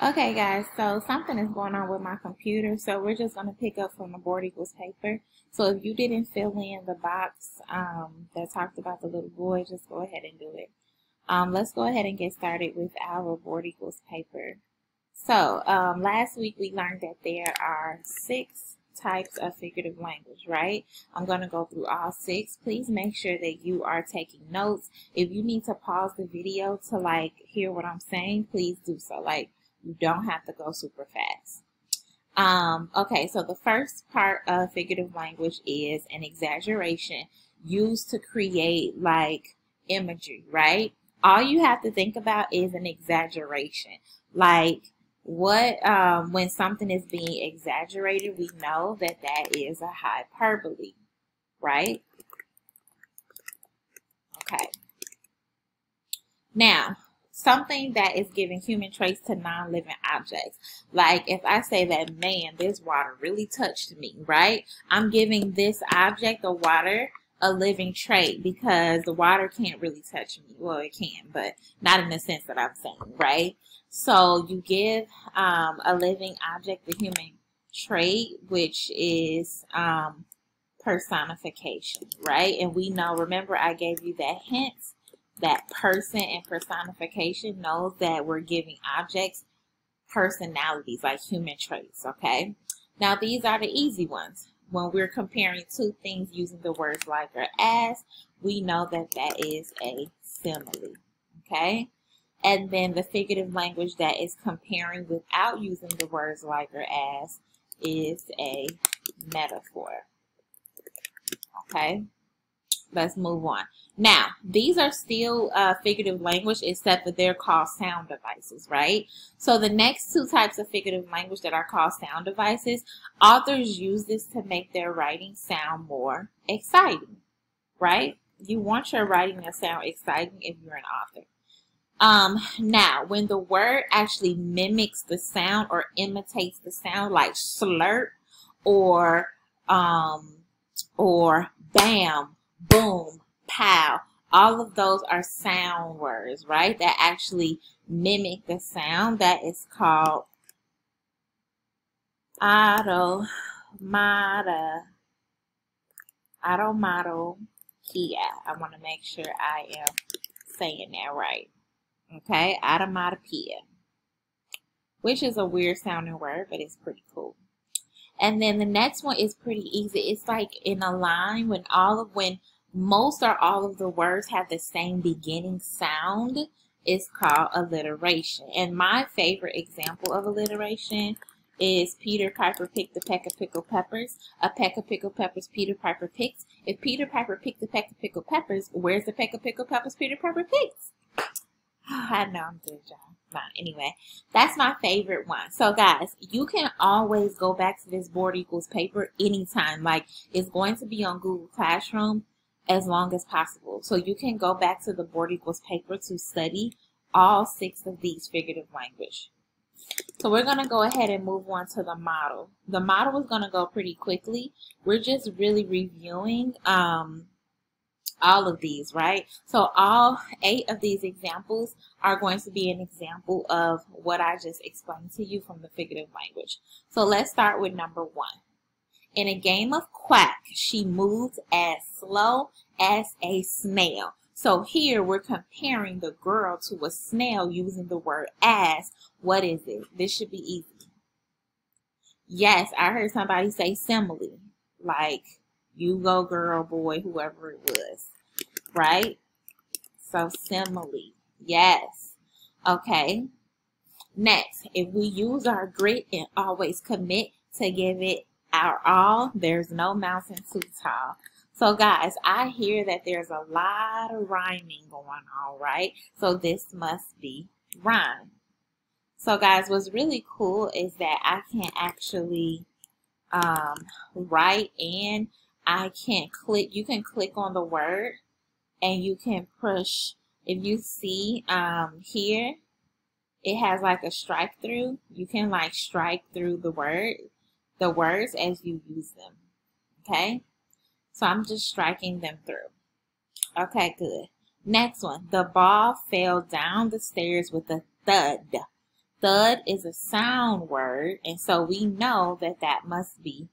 Okay, guys, so something is going on with my computer, so we're just going to pick up from the board equals paper. So if you didn't fill in the box that talked about the little boy, just go ahead and do it. Let's go ahead and get started with our board equals paper. So last week we learned that there are 6 types of figurative language, right? I'm going to go through all 6. Please make sure that you are taking notes. If you need to pause the video to hear what I'm saying, please do so. You don't have to go super fast. Okay, so the first part of figurative language is an exaggeration used to create imagery, right? All you have to think about is an exaggeration. When something is being exaggerated, we know that that is a hyperbole, right? Okay. Now, something that is giving human traits to non-living objects. Like if I say that, man, this water really touched me, right? I'm giving this object, the water, a living trait because the water can't really touch me. Well, it can, but not in the sense that I'm saying, right? So you give a living object the human trait, which is personification, right? And we know, remember I gave you that hint, that person and personification knows that we're giving objects personalities, like human traits, okay? Now, these are the easy ones. When we're comparing two things using the words like or as, we know that that is a simile, okay? And then the figurative language that is comparing without using the words like or as is a metaphor, okay? Let's move on. Now, these are still figurative language, except that they're called sound devices, right? So the next 2 types of figurative language that are called sound devices, authors use this to make their writing sound more exciting, right? You want your writing to sound exciting if you're an author. Now, when the word actually mimics the sound or imitates the sound, like slurp or bam, boom, pow, all of those are sound words, right? That actually mimic the sound. That is called automatopoeia. I want to make sure I am saying that right. Okay, automatopoeia, which is a weird sounding word, but it's pretty cool. And then the next one is pretty easy. It's like in a line when most or all of the words have the same beginning sound. It's called alliteration. And my favorite example of alliteration is Peter Piper picked a peck of pickled peppers. A peck of pickled peppers Peter Piper picks. If Peter Piper picked a peck of pickled peppers, where's the peck of pickled peppers Peter Piper picks? I know I'm good, John. Anyway, that's my favorite one. So guys, you can always go back to this board equals paper anytime. It's going to be on Google Classroom as long as possible. So you can go back to the board equals paper to study all 6 of these figurative language. So we're going to go ahead and move on to the model. The model is going to go pretty quickly. We're just really reviewing all of these, right? So all 8 of these examples are going to be an example of what I just explained to you from the figurative language. So let's start with number 1. In a game of quack, she moved as slow as a snail. So here we're comparing the girl to a snail using the word as. What is it? This should be easy. Yes, I heard somebody say simile. Like, you go girl, boy, whoever it was. Right? So simile. Yes. Okay. Next, if we use our grit and always commit to give it our all, there's no mountain too tall. So guys, I hear that there's a lot of rhyming going on, right? So this must be rhyme. So guys, what's really cool is that I can actually write, and I can click. You can click on the word and you can push. If you see here, it has like a strike through. You can strike through the words as you use them. Okay, so I'm just striking them through. Okay, good. Next one. The ball fell down the stairs with a thud. Stud is a sound word, and so we know that that must be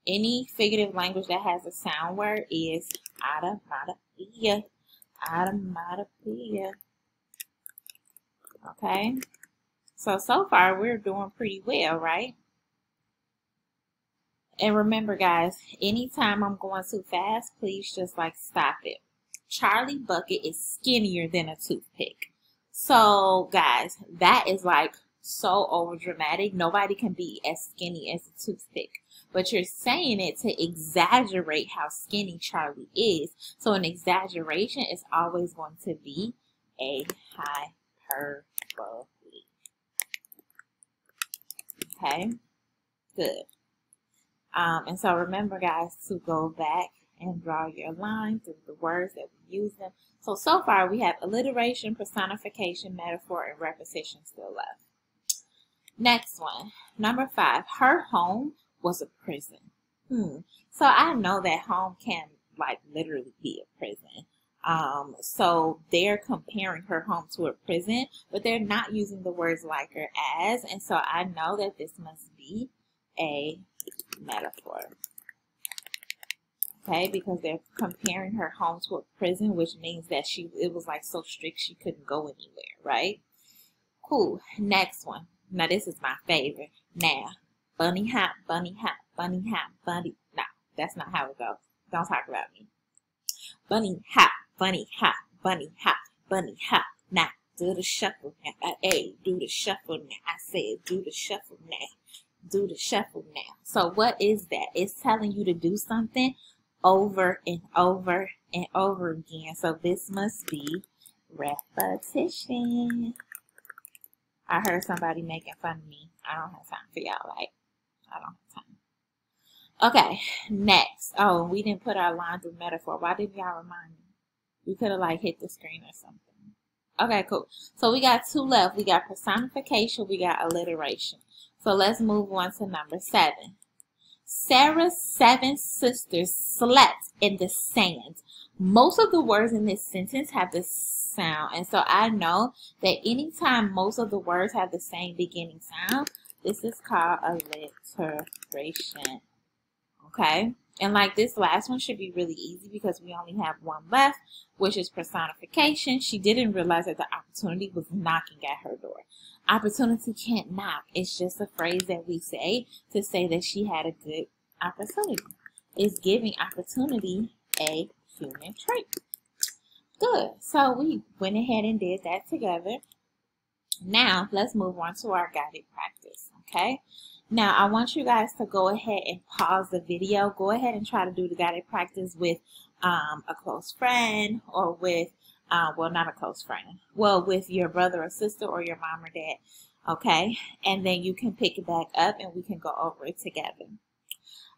any figurative language that has a sound word is automatopoeia. Automatopoeia. Okay? So far we're doing pretty well, right? And remember, guys, anytime I'm going too fast, please just like stop it. Charlie Bucket is skinnier than a toothpick. So, guys, that is like so over dramatic. Nobody can be as skinny as a toothpick. But you're saying it to exaggerate how skinny Charlie is. So an exaggeration is always going to be a hyperbole. Okay? Good. And so remember, guys, to go back and draw your line through the words that we use them. So far we have alliteration, personification, metaphor, and repetition still left. Next one, number 5. Her home was a prison. So I know that home can like literally be a prison. So they're comparing her home to a prison, but they're not using the words like or as, and so I know that this must be a metaphor. Okay, because they're comparing her home to a prison, which means that it was like so strict she couldn't go anywhere, right? Cool. Next one. Now this is my favorite. Now, bunny hop, bunny hop, bunny hop, bunny. No, that's not how it goes. Don't talk about me. Bunny hop, bunny hop, bunny hop, bunny hop. Now, do the shuffle now. Hey, do the shuffle now. I said do the shuffle now. Do the shuffle now. So what is that? It's telling you to do something over and over and over again. So this must be repetition. I heard somebody making fun of me. I don't have time for y'all. Like, I don't have time. Okay, next. Oh, we didn't put our line through metaphor. Why didn't y'all remind me? We could have like hit the screen or something. Okay, cool. So we got 2 left. We got personification. We got alliteration. So let's move on to number 7. Sarah's 7 sisters slept in the sand. Most of the words in this sentence have the sound. And so I know that anytime most of the words have the same beginning sound, this is called alliteration. Okay? And like this last one should be really easy because we only have 1 left, which is personification. She didn't realize that the opportunity was knocking at her door. Opportunity can't knock. It's just a phrase that we say to say that she had a good opportunity. It's giving opportunity a human trait. Good. So we went ahead and did that together. Now let's move on to our guided practice. Okay. Now I want you guys to go ahead and pause the video. Go ahead and try to do the guided practice with a close friend or with well, not a close friend. Well, with your brother or sister or your mom or dad. Okay. And then you can pick it back up and we can go over it together.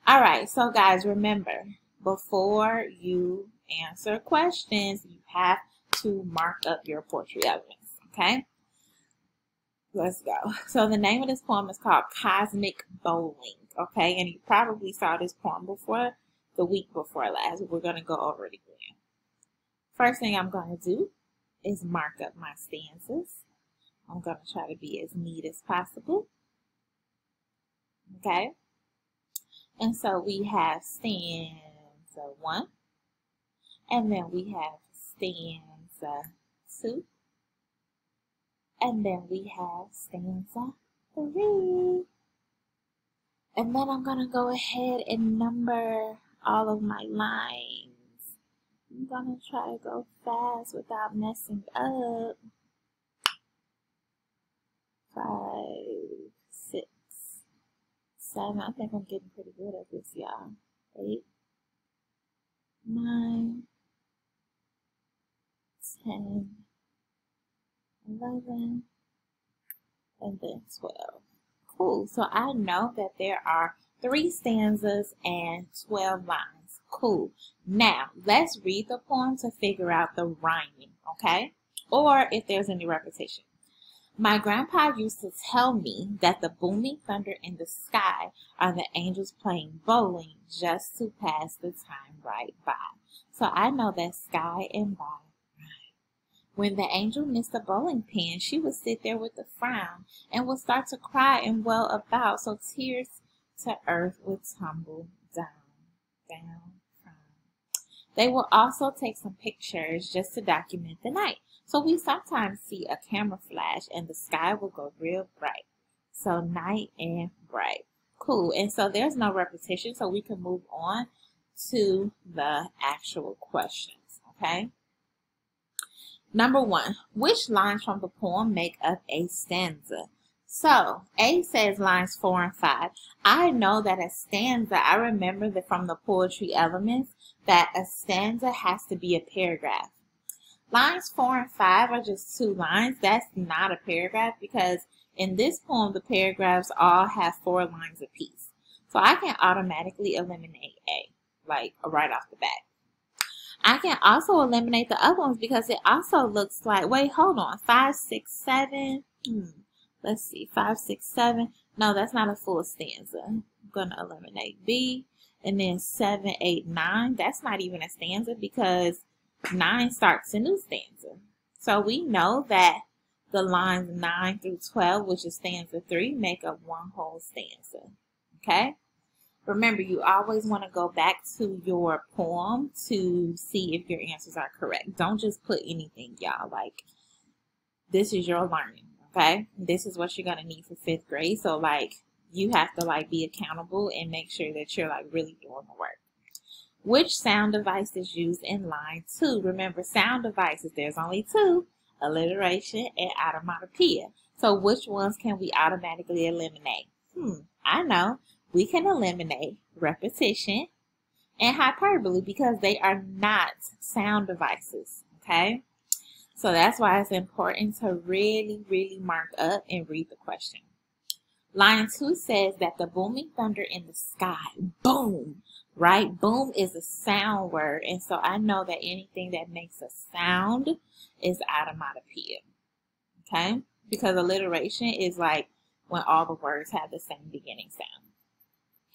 All right. So guys, remember, before you answer questions, you have to mark up your poetry elements. Okay. Let's go. So the name of this poem is called Cosmic Bowling. Okay. And you probably saw this poem before the week before last. We're going to go over it again. First thing I'm going to do is mark up my stanzas. I'm going to try to be as neat as possible. Okay. And so we have stanza 1. And then we have stanza 2. And then we have stanza 3. And then I'm going to go ahead and number all of my lines. I'm going to try to go fast without messing up. 5, 6, 7. I think I'm getting pretty good at this, y'all. 8, 9, 10, 11, and then 12. Cool. So I know that there are 3 stanzas and 12 lines. Cool. Now, let's read the poem to figure out the rhyming, okay? Or if there's any repetition. My grandpa used to tell me that the booming thunder in the sky are the angels playing bowling just to pass the time right by. So I know that sky and by rhyme. When the angel missed the bowling pin, she would sit there with a frown and would start to cry and wail about, so tears to earth would tumble down, down, down. They will also take some pictures just to document the night. So we sometimes see a camera flash and the sky will go real bright. So night and bright. Cool. And so there's no repetition, so we can move on to the actual questions. Okay. Number 1, which lines from the poem make up a stanza? So, A says lines 4 and 5. I know that a stanza, I remember that from the poetry elements, that a stanza has to be a paragraph. Lines 4 and 5 are just 2 lines. That's not a paragraph because in this poem, the paragraphs all have 4 lines apiece. So I can automatically eliminate A, like right off the bat. I can also eliminate the other ones because it also looks like, wait, hold on, 5, 6, 7. Let's see, 5, 6, 7. No, that's not a full stanza. I'm going to eliminate B. And then 7, 8, 9. That's not even a stanza because 9 starts a new stanza. So we know that the lines 9 through 12, which is stanza 3, make up one whole stanza. Okay? Remember, you always want to go back to your poem to see if your answers are correct. Don't just put anything, y'all. Like, this is your learning, okay? This is what you're going to need for 5th grade. So, like, you have to, like, be accountable and make sure that you're, like, really doing the work. Which sound device is used in line 2? Remember, sound devices, there's only 2, alliteration and automatopoeia. So, which ones can we automatically eliminate? I know. We can eliminate repetition and hyperbole because they are not sound devices, okay? So that's why it's important to really, really mark up and read the question. Line 2 says that the booming thunder in the sky, boom, right? Boom is a sound word, and so I know that anything that makes a sound is automatopoeia, okay? Because alliteration is like when all the words have the same beginning sound.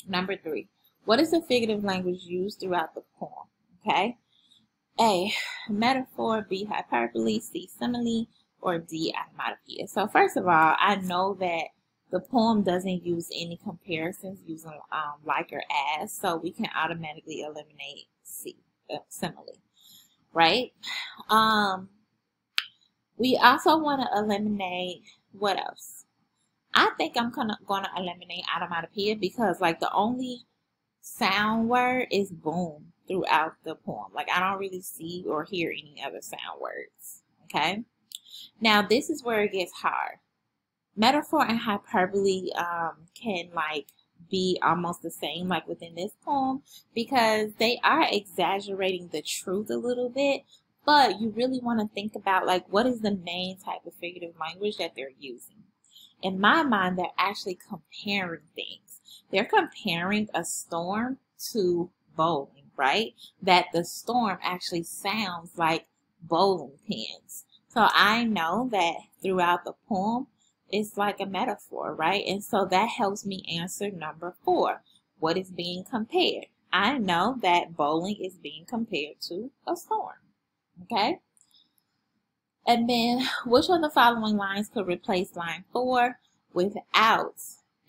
Number 3, what is the figurative language used throughout the poem? Okay. A, metaphor, B, hyperbole, C, simile, or D, automatopoeia. So first of all, I know that the poem doesn't use any comparisons using like or as, so we can automatically eliminate C, simile, right? We also want to eliminate, what else? I think I'm gonna eliminate automatopoeia because like the only sound word is boom throughout the poem. Like I don't really see or hear any other sound words. Okay. Now this is where it gets hard. Metaphor and hyperbole can like be almost the same like within this poem because they are exaggerating the truth a little bit, but you really want to think about like what is the main type of figurative language that they're using. In my mind, they're actually comparing things. They're comparing a storm to bowling, right? That the storm actually sounds like bowling pins. So I know that throughout the poem, it's like a metaphor, right? And so that helps me answer number 4. What is being compared? I know that bowling is being compared to a storm, okay? And then, which of the following lines could replace line 4 without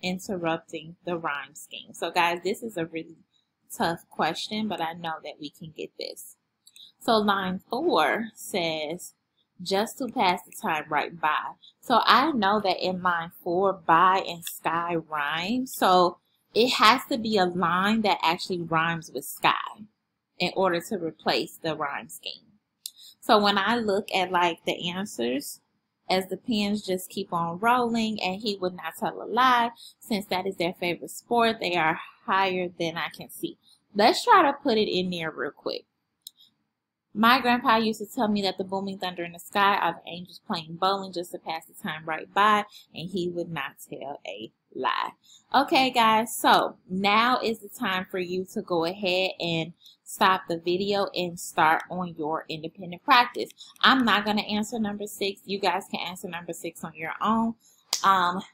interrupting the rhyme scheme? So, guys, this is a really tough question, but I know that we can get this. So, line 4 says, just to pass the time right by. So, I know that in line 4, by and sky rhyme. So, it has to be a line that actually rhymes with sky in order to replace the rhyme scheme. So when I look at like the answers, as the pens just keep on rolling and he would not tell a lie, since that is their favorite sport, they are higher than I can see. Let's try to put it in there real quick. My grandpa used to tell me that the booming thunder in the sky are the angels playing bowling just to pass the time right by, and he would not tell a lie. Okay, guys, so now is the time for you to go ahead and stop the video and start on your independent practice. I'm not going to answer number 6. You guys can answer number 6 on your own.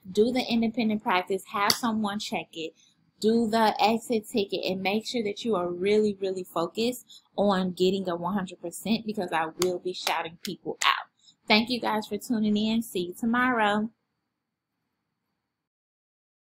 Do the independent practice. Have someone check it. Do the exit ticket and make sure that you are really, really focused on getting a 100% because I will be shouting people out. Thank you guys for tuning in. See you tomorrow.